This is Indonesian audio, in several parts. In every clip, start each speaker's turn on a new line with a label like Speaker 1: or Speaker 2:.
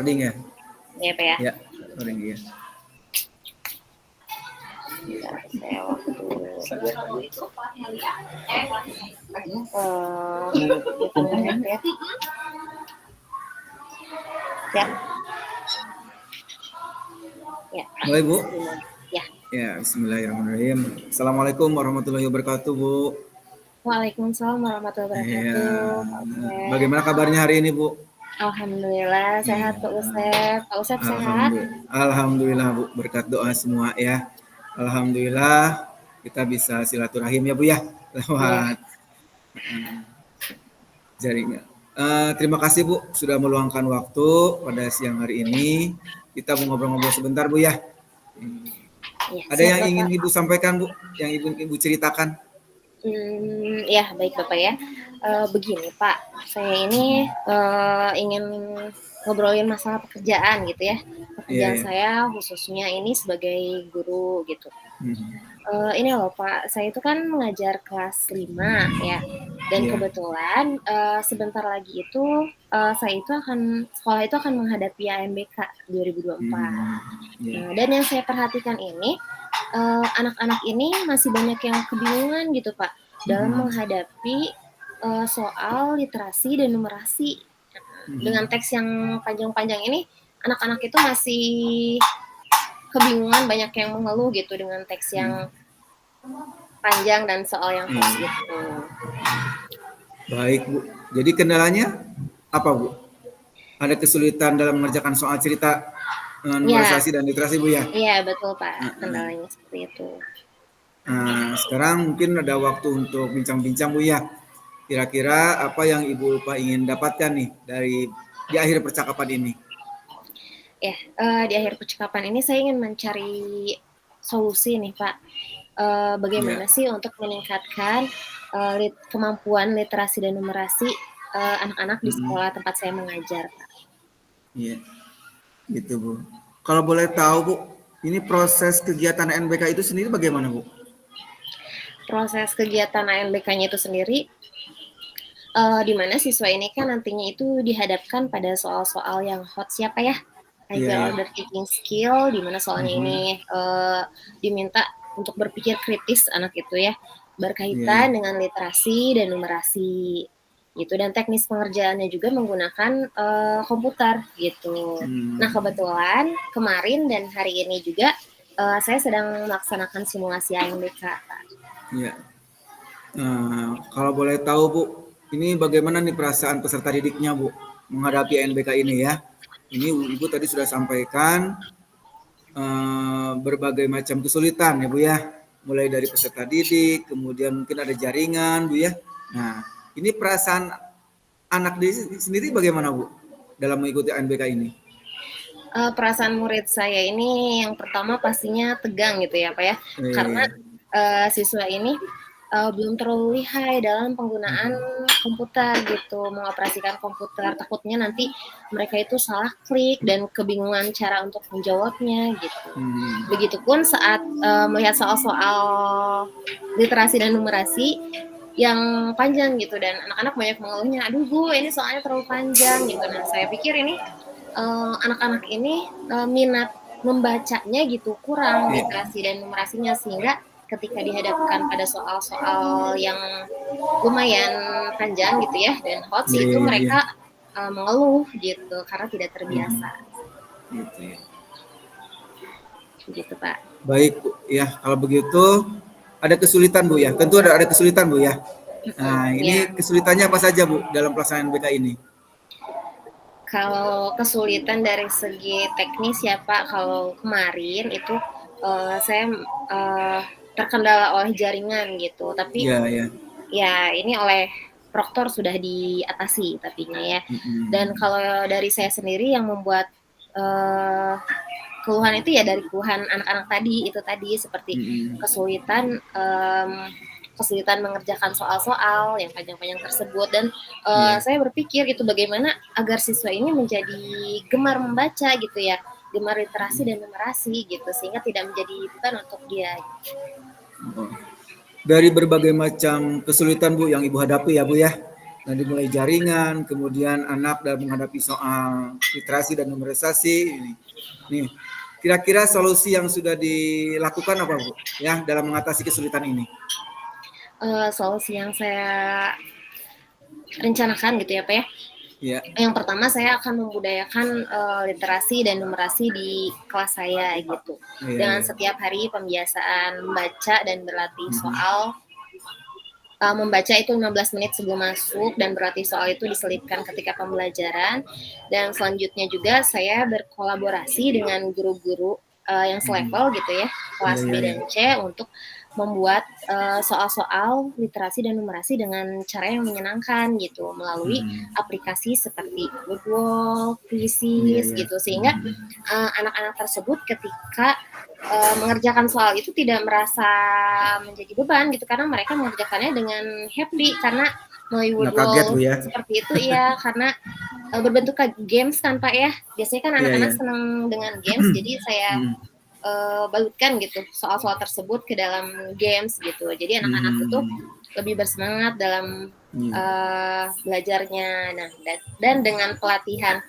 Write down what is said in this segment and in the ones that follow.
Speaker 1: recording ya?
Speaker 2: Iya Pak ya.
Speaker 1: Ya, recording ya.
Speaker 2: Saya waktu ya. Ya. Ya.
Speaker 1: Mulai Bu.
Speaker 2: Ya.
Speaker 1: Ya, Bismillahirrahmanirrahim. Assalamualaikum warahmatullahi wabarakatuh Bu.
Speaker 2: Waalaikumsalam warahmatullahi wabarakatuh.
Speaker 1: Ya. Bagaimana kabarnya hari ini Bu?
Speaker 2: Alhamdulillah sehat Pak Ustadz. Pak Ustadz sehat?
Speaker 1: Alhamdulillah Bu, berkat doa semua ya. Alhamdulillah kita bisa silaturahim ya Bu ya lewat jaringan. Terima kasih Bu sudah meluangkan waktu pada siang hari ini. Kita mau ngobrol-ngobrol sebentar Bu ya.
Speaker 2: Ya,
Speaker 1: ada yang ingin Ibu sampaikan Bu, yang Ibu ceritakan?
Speaker 2: Ya baik Bapak ya. Begini Pak, saya ini ingin ngobrolin masalah pekerjaan gitu ya. Pekerjaan saya khususnya ini sebagai guru gitu. Ini loh Pak, saya itu kan mengajar kelas 5 ya. Dan kebetulan sebentar lagi itu saya itu sekolah itu akan menghadapi AMBK 2024. Dan yang saya perhatikan ini anak-anak ini masih banyak yang kebingungan gitu Pak dalam menghadapi soal literasi dan numerasi. Dengan teks yang panjang-panjang ini, anak-anak itu masih kebingungan, banyak yang mengeluh gitu dengan teks yang panjang dan soal yang khas gitu.
Speaker 1: Baik Bu, jadi kendalanya apa Bu? Ada kesulitan dalam mengerjakan soal cerita numerisasi dan literasi Bu ya?
Speaker 2: Iya betul Pak, kendalanya seperti itu.
Speaker 1: Sekarang mungkin ada waktu untuk bincang-bincang Bu ya. Kira-kira apa yang Ibu Lupa ingin dapatkan nih di akhir percakapan ini?
Speaker 2: Ya, di akhir percakapan ini saya ingin mencari solusi nih Pak. Bagaimana sih untuk meningkatkan kemampuan literasi dan numerasi anak-anak di sekolah tempat saya mengajar Pak.
Speaker 1: Iya, gitu Bu. Kalau boleh tahu Bu, ini proses kegiatan ANBK itu sendiri bagaimana Bu?
Speaker 2: Proses kegiatan ANBK-nya itu sendiri di mana siswa ini kan nantinya itu dihadapkan pada soal-soal yang hot siapa ya? Higher order thinking skill, di mana soalnya ini diminta untuk berpikir kritis anak itu ya, berkaitan dengan literasi dan numerasi gitu, dan teknis pengerjaannya juga menggunakan komputer gitu. Nah kebetulan kemarin dan hari ini juga saya sedang melaksanakan simulasi ANBK.
Speaker 1: Iya. Kalau boleh tahu Bu, ini bagaimana nih perasaan peserta didiknya Bu menghadapi ANBK ini ya? Ini Ibu tadi sudah sampaikan berbagai macam kesulitan ya Bu ya, mulai dari peserta didik, kemudian mungkin ada jaringan Bu ya. Nah, ini perasaan anak didik sendiri bagaimana Bu dalam mengikuti ANBK ini?
Speaker 2: Perasaan murid saya ini yang pertama pastinya tegang gitu ya Pak ya, karena siswa ini belum terlalu lihai dalam penggunaan komputer gitu, mengoperasikan komputer, takutnya nanti mereka itu salah klik dan kebingungan cara untuk menjawabnya gitu. Begitupun saat melihat soal-soal literasi dan numerasi yang panjang gitu, dan anak-anak banyak mengeluhnya, aduh Bu ini soalnya terlalu panjang gitu. Nah saya pikir ini anak-anak ini minat membacanya gitu kurang, literasi dan numerasinya, sehingga ketika dihadapkan pada soal-soal yang lumayan panjang gitu ya dan hot itu mereka mengeluh gitu karena tidak terbiasa. Gitu Pak.
Speaker 1: Baik Bu ya, kalau begitu ada kesulitan Bu ya, tentu ada kesulitan Bu ya. Nah ini kesulitannya apa saja Bu dalam pelaksanaan BK ini?
Speaker 2: Kalau kesulitan dari segi teknis ya Pak, kalau kemarin itu saya terkendala oleh jaringan gitu, tapi ya ini oleh proktor sudah diatasi tapinya ya. Dan kalau dari saya sendiri yang membuat keluhan itu ya dari keluhan anak-anak tadi itu tadi, seperti kesulitan mengerjakan soal-soal yang panjang-panjang tersebut, dan saya berpikir gitu bagaimana agar siswa ini menjadi gemar membaca gitu ya, gemar literasi dan numerasi gitu, sehingga tidak menjadi beban untuk dia.
Speaker 1: Dari berbagai macam kesulitan Bu yang Ibu hadapi ya Bu ya, Nah, dimulai jaringan, kemudian anak dalam menghadapi soal literasi dan numerisasi ini. Nih, kira-kira solusi yang sudah dilakukan apa, Bu? Ya, dalam mengatasi kesulitan ini.
Speaker 2: Solusi yang saya rencanakan gitu ya Pak ya.
Speaker 1: Ya.
Speaker 2: Yang pertama saya akan membudayakan literasi dan numerasi di kelas saya gitu. Dengan setiap hari pembiasaan membaca dan berlatih soal. Membaca itu 15 menit sebelum masuk dan berarti soal itu diselipkan ketika pembelajaran. Dan selanjutnya juga saya berkolaborasi dengan guru-guru yang selevel gitu ya, kelas B dan C untuk membuat soal-soal literasi dan numerasi dengan cara yang menyenangkan gitu melalui aplikasi seperti Google, Quizzes gitu, sehingga anak-anak tersebut ketika mengerjakan soal itu tidak merasa menjadi beban gitu karena mereka mengerjakannya dengan happy karena melalui Google seperti itu ya, karena berbentuk games kan Pak ya, biasanya kan anak-anak senang dengan games, jadi saya balutkan gitu soal-soal tersebut ke dalam games gitu, jadi anak-anak itu lebih bersemangat dalam belajarnya. Nah, dan dengan pelatihan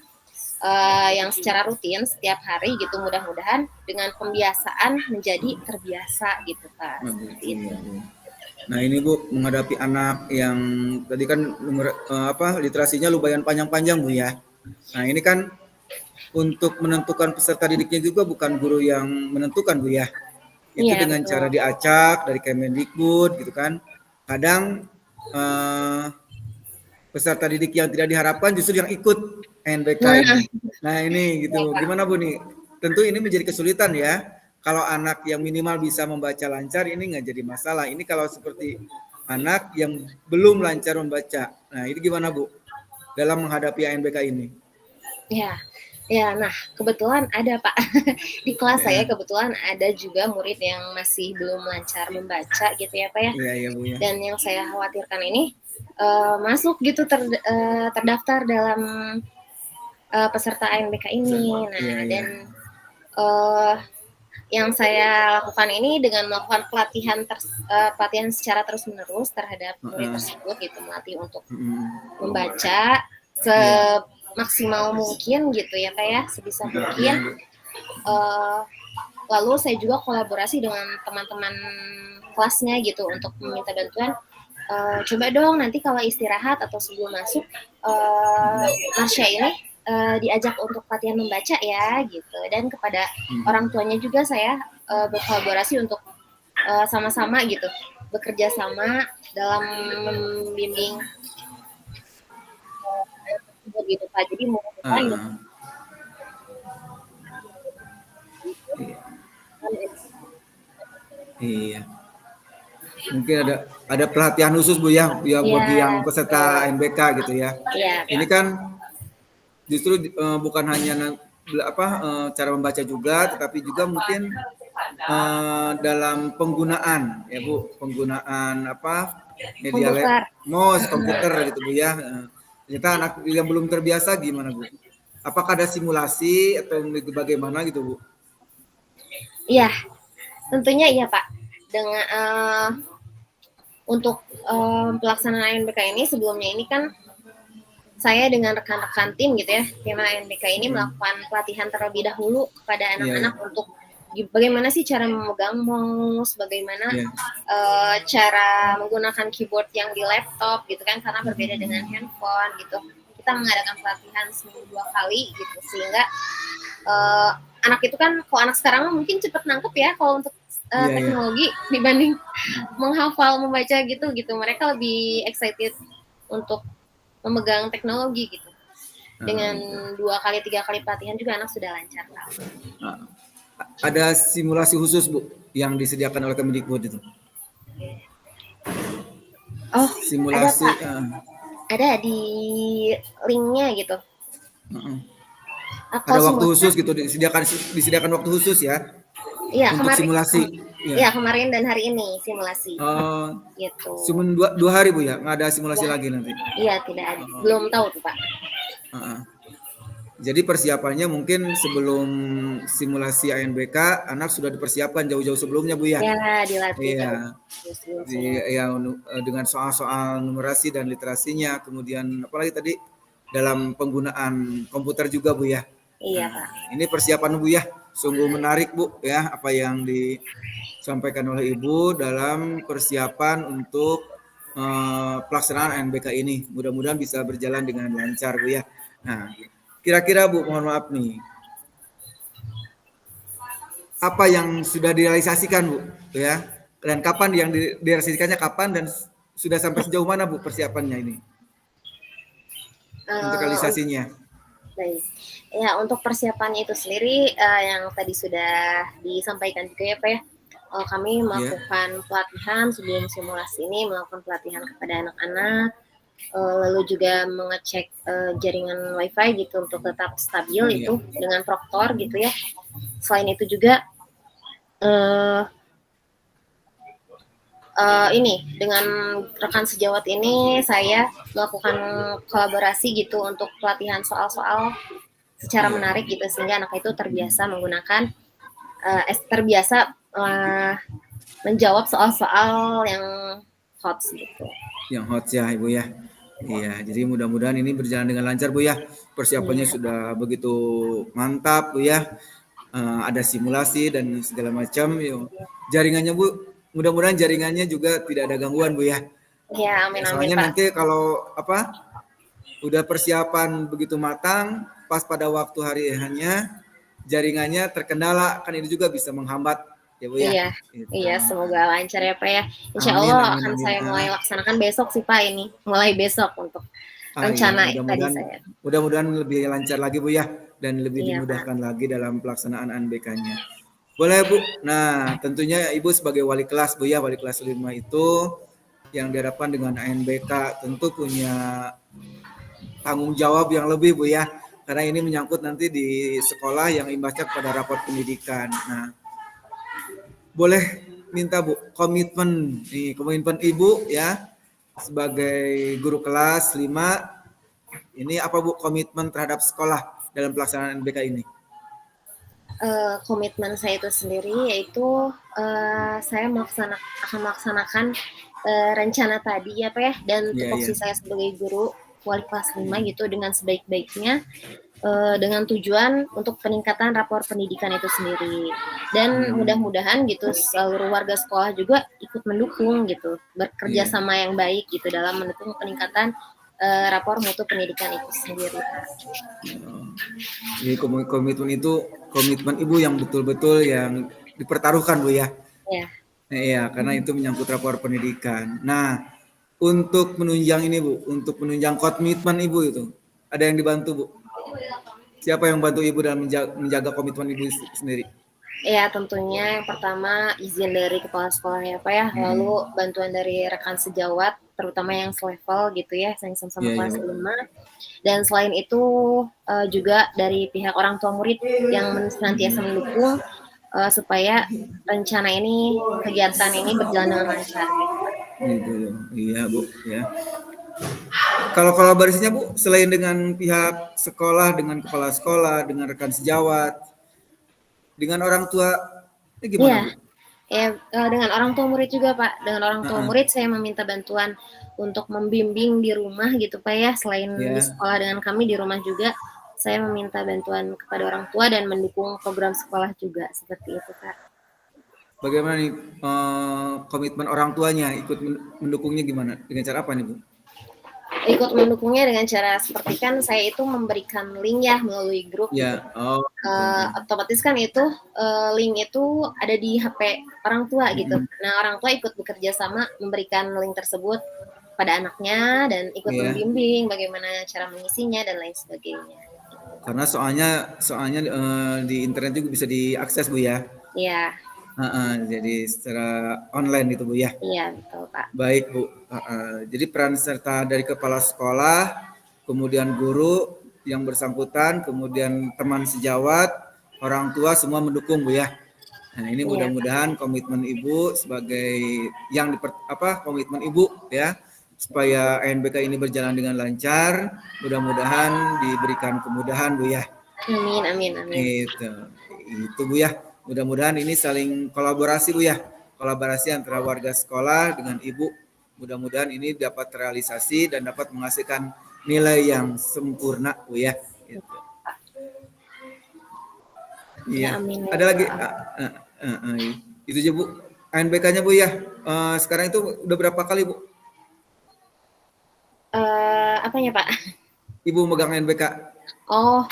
Speaker 2: yang secara rutin setiap hari gitu, mudah-mudahan dengan pembiasaan menjadi terbiasa gitu Pak.
Speaker 1: Nah ini Bu, menghadapi anak yang tadi kan literasinya lumayan panjang-panjang Bu ya. Nah ini kan untuk menentukan peserta didiknya juga bukan guru yang menentukan Bu ya. Itu dengan betul. Cara diacak dari Kemendikbud gitu kan. Kadang peserta didik yang tidak diharapkan justru yang ikut NBK ini. Nah ini gitu, gimana Bu nih? Tentu ini menjadi kesulitan ya. Kalau anak yang minimal bisa membaca lancar ini nggak jadi masalah. Ini kalau seperti anak yang belum lancar membaca. Nah ini gimana Bu? Dalam menghadapi ANBK ini?
Speaker 2: Ya, nah kebetulan ada Pak di kelas saya kebetulan ada juga murid yang masih belum lancar membaca gitu ya Pak ya. Bu, ya. Dan yang saya khawatirkan ini masuk gitu terdaftar dalam peserta ANBK ini. Nah dan yang saya lakukan ini dengan melakukan pelatihan secara terus-menerus terhadap murid tersebut gitu, melatih untuk membaca maksimal mungkin gitu ya Pak ya, sebisa mungkin. Lalu saya juga kolaborasi dengan teman-teman kelasnya gitu untuk meminta bantuan. Coba dong nanti kalau istirahat atau sebelum masuk Marsha ini diajak untuk latihan membaca ya gitu. Dan kepada orang tuanya juga saya berkolaborasi untuk sama-sama gitu, bekerja sama dalam membimbing gitu Pak. Jadi mudah-mudahan
Speaker 1: Iya. Mungkin ada pelatihan khusus Bu ya, bagi yang peserta NBK gitu ya. Ini kan justru bukan hanya cara membaca juga, tetapi juga mungkin dalam penggunaan ya Bu, penggunaan media mouse, komputer gitu Bu ya. Ternyata anak yang belum terbiasa gimana Bu? Apakah ada simulasi atau bagaimana gitu Bu?
Speaker 2: Iya, tentunya iya Pak. Dengan untuk pelaksanaan ANBK ini sebelumnya ini kan saya dengan rekan-rekan tim gitu ya, tim ANBK ini melakukan pelatihan terlebih dahulu kepada anak-anak untuk bagaimana sih cara memegang mouse, bagaimana cara menggunakan keyboard yang di laptop gitu kan, karena berbeda dengan handphone gitu. Kita mengadakan pelatihan seminggu 2 kali gitu, sehingga anak itu kan, kalau anak sekarang mungkin cepat nangkep ya kalau untuk teknologi dibanding menghafal membaca gitu. Mereka lebih excited untuk memegang teknologi gitu. Dengan 2 kali 3 kali pelatihan juga anak sudah lancar.
Speaker 1: Ada simulasi khusus Bu yang disediakan oleh Kemendikbud itu?
Speaker 2: Oh, simulasi ada di linknya gitu.
Speaker 1: Ada waktu khusus gitu, disediakan waktu khusus ya?
Speaker 2: Iya,
Speaker 1: untuk
Speaker 2: kemarin
Speaker 1: simulasi.
Speaker 2: Iya, kemarin dan hari ini simulasi. Gitu.
Speaker 1: Cuma 2 hari Bu ya, nggak ada simulasi lagi nanti?
Speaker 2: Iya, tidak ada. Belum tahu tuh Pak.
Speaker 1: Jadi persiapannya mungkin sebelum simulasi ANBK, anak sudah dipersiapkan jauh-jauh sebelumnya, Bu ya?
Speaker 2: Ya, dilatih
Speaker 1: Iya,
Speaker 2: sebelum simulasi.
Speaker 1: dengan soal-soal numerasi dan literasinya, kemudian apalagi tadi dalam penggunaan komputer juga, Bu ya.
Speaker 2: Iya,
Speaker 1: Nah,
Speaker 2: Pak.
Speaker 1: ini persiapan Bu ya, sungguh menarik Bu ya, apa yang disampaikan oleh Ibu dalam persiapan untuk pelaksanaan ANBK ini. Mudah-mudahan bisa berjalan dengan lancar Bu ya. Nah, kira-kira Bu, mohon maaf nih, apa yang sudah direalisasikan Bu ya, dan kapan yang direalisasikannya kapan, dan sudah sampai sejauh mana Bu persiapannya ini untuk
Speaker 2: Uh,
Speaker 1: realisasinya?
Speaker 2: Baik. Ya, untuk persiapannya itu sendiri yang tadi sudah disampaikan juga ya Pak ya. Kami
Speaker 1: Ya,
Speaker 2: melakukan pelatihan sebelum simulasi ini, melakukan pelatihan kepada anak-anak, lalu juga mengecek jaringan WiFi gitu untuk tetap stabil
Speaker 1: iya,
Speaker 2: itu dengan proktor gitu ya. Selain itu juga ini dengan rekan sejawat ini saya melakukan kolaborasi gitu untuk pelatihan soal-soal secara
Speaker 1: iya.
Speaker 2: menarik gitu sehingga anak itu terbiasa menggunakan terbiasa menjawab soal-soal yang hot gitu.
Speaker 1: Yang hot ya Ibu ya. Iya, jadi mudah-mudahan ini berjalan dengan lancar Bu ya. Persiapannya
Speaker 2: Iya,
Speaker 1: sudah begitu mantap Bu ya. Ada simulasi dan segala macam. Jaringannya Bu, mudah-mudahan jaringannya juga tidak ada gangguan Bu ya.
Speaker 2: ya amin amin
Speaker 1: Soalnya
Speaker 2: Pak.
Speaker 1: nanti kalau udah persiapan begitu matang, pas pada waktu hari hanya jaringannya terkendala, kan ini juga bisa menghambat ya Bu ya.
Speaker 2: Iya,
Speaker 1: Gitu.
Speaker 2: iya semoga lancar ya Pak ya. Insya
Speaker 1: Amin,
Speaker 2: Allah
Speaker 1: amin,
Speaker 2: akan
Speaker 1: amin.
Speaker 2: saya mulai laksanakan besok sih Pak ini, mulai besok untuk
Speaker 1: Iya,
Speaker 2: rencana tadi
Speaker 1: mudah-mudahan
Speaker 2: saya.
Speaker 1: mudah-mudahan lebih lancar lagi Bu ya, dan lebih
Speaker 2: Iya Pak.
Speaker 1: dimudahkan lagi dalam pelaksanaan UNBK-nya. Boleh Bu. Nah, tentunya Ibu sebagai wali kelas Bu ya, wali kelas 5 itu yang diharapkan dengan UNBK tentu punya tanggung jawab yang lebih Bu ya, karena ini menyangkut nanti di sekolah yang imbasnya kepada rapor pendidikan. Nah, boleh minta Bu komitmen komitmen Ibu ya sebagai guru kelas 5, ini apa Bu komitmen terhadap sekolah dalam pelaksanaan NBK ini?
Speaker 2: Komitmen saya itu sendiri yaitu saya akan melaksanakan rencana tadi ya Pak ya, dan
Speaker 1: Iya, iya.
Speaker 2: tupoksi saya sebagai guru wali kelas 5 gitu dengan sebaik-baiknya, dengan tujuan untuk peningkatan rapor pendidikan itu sendiri. Dan mudah-mudahan gitu seluruh warga sekolah juga ikut mendukung gitu, bekerja
Speaker 1: Iya.
Speaker 2: sama yang baik gitu dalam mendukung peningkatan rapor mutu pendidikan itu sendiri.
Speaker 1: Jadi komitmen itu komitmen Ibu yang betul-betul yang dipertaruhkan Bu ya.
Speaker 2: Ya.
Speaker 1: Iya, karena itu menyangkut rapor pendidikan. Nah, untuk menunjang ini Bu, untuk menunjang komitmen Ibu itu, ada yang dibantu Bu? Siapa yang bantu Ibu dalam menjaga komitmen Ibu sendiri?
Speaker 2: Ya, tentunya yang pertama izin dari kepala sekolah ya Pak ya, lalu bantuan dari rekan sejawat, terutama yang selevel gitu ya, yang sama-sama
Speaker 1: Iya, iya
Speaker 2: kelas
Speaker 1: Bu.
Speaker 2: 5. Dan selain itu juga dari pihak orang tua murid yang senantiasa mendukung supaya rencana ini, kegiatan ini berjalan dengan lancar.
Speaker 1: Gitu, iya Bu ya. Kalau kolaborasinya Bu, selain dengan pihak sekolah, dengan kepala sekolah, dengan rekan sejawat, dengan orang tua, ini gimana
Speaker 2: Iya,
Speaker 1: Bu?
Speaker 2: ya dengan orang tua murid juga Pak. Dengan orang tua
Speaker 1: Uh-uh.
Speaker 2: murid saya meminta bantuan untuk membimbing di rumah gitu Pak ya. Selain di
Speaker 1: Ya,
Speaker 2: sekolah dengan kami di rumah juga, saya meminta bantuan kepada orang tua dan mendukung program sekolah juga seperti itu Pak.
Speaker 1: bagaimana nih komitmen orang tuanya ikut mendukungnya gimana? Dengan cara apa nih Bu?
Speaker 2: Ikut mendukungnya dengan cara seperti kan saya itu memberikan link ya melalui grup gitu.
Speaker 1: Ya, oh, gitu.
Speaker 2: Otomatis kan itu link itu ada di HP orang tua gitu. Nah orang tua ikut bekerja sama memberikan link tersebut pada anaknya dan ikut
Speaker 1: Ya,
Speaker 2: membimbing bagaimana cara mengisinya dan lain sebagainya.
Speaker 1: karena soalnya di internet juga bisa diakses Bu ya.
Speaker 2: Iya,
Speaker 1: Jadi secara online itu Bu ya.
Speaker 2: iya betul Pak.
Speaker 1: Baik Bu. Jadi peran serta dari kepala sekolah, kemudian guru yang bersangkutan, kemudian teman sejawat, orang tua semua mendukung Bu ya. Nah ini
Speaker 2: Iya Pak.
Speaker 1: mudah-mudahan komitmen Ibu sebagai komitmen Ibu ya supaya ANBK ini berjalan dengan lancar. Mudah-mudahan diberikan kemudahan Bu ya.
Speaker 2: Amin, amin, amin.
Speaker 1: Itu Bu ya. Mudah-mudahan ini saling kolaborasi Bu ya. Kolaborasi antara warga sekolah dengan Ibu. Mudah-mudahan ini dapat terrealisasi dan dapat menghasilkan nilai yang sempurna Bu ya. Gitu.
Speaker 2: Ya,
Speaker 1: Iya.
Speaker 2: amin ya
Speaker 1: Ada lagi
Speaker 2: Allah.
Speaker 1: itu aja Bu. ANBK-nya Bu ya. Sekarang itu udah berapa kali Bu?
Speaker 2: Apanya Pak?
Speaker 1: Ibu megang ANBK?
Speaker 2: Oh,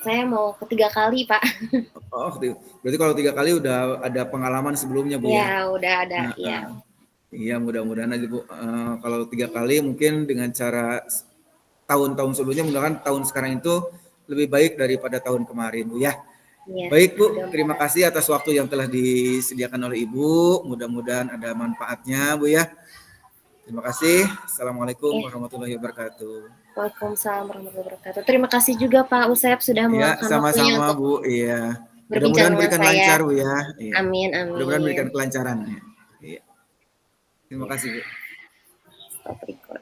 Speaker 2: saya mau ketiga kali Pak.
Speaker 1: Oh, berarti kalau 3 kali udah ada pengalaman sebelumnya Bu ya.
Speaker 2: Ya, udah ada.
Speaker 1: Nah,
Speaker 2: Ya,
Speaker 1: iya mudah-mudahan aja Bu. Kalau 3 kali mungkin dengan cara tahun-tahun sebelumnya, mudah-mudahan tahun sekarang itu lebih baik daripada tahun kemarin Bu ya.
Speaker 2: ya.
Speaker 1: Baik Bu, terima
Speaker 2: Mudah-mudahan.
Speaker 1: kasih atas waktu yang telah disediakan oleh Ibu. Mudah-mudahan ada manfaatnya Bu ya. Terima kasih. Assalamualaikum
Speaker 2: Ya.
Speaker 1: warahmatullahi wabarakatuh.
Speaker 2: Waalaikumsalam warahmatullahi wabarakatuh. Terima kasih juga Pak Usep sudah
Speaker 1: Iya,
Speaker 2: meluangkan waktunya
Speaker 1: sama-sama
Speaker 2: untuk
Speaker 1: Bu. Iya.
Speaker 2: berbincang
Speaker 1: Mudah-mudahan
Speaker 2: dengan
Speaker 1: berikan
Speaker 2: saya.
Speaker 1: lancar Bu ya. Iya.
Speaker 2: Amin,
Speaker 1: Mudah-mudahan
Speaker 2: amin.
Speaker 1: berikan kelancaran. Iya. Terima
Speaker 2: Ya,
Speaker 1: kasih Bu.
Speaker 2: stop record.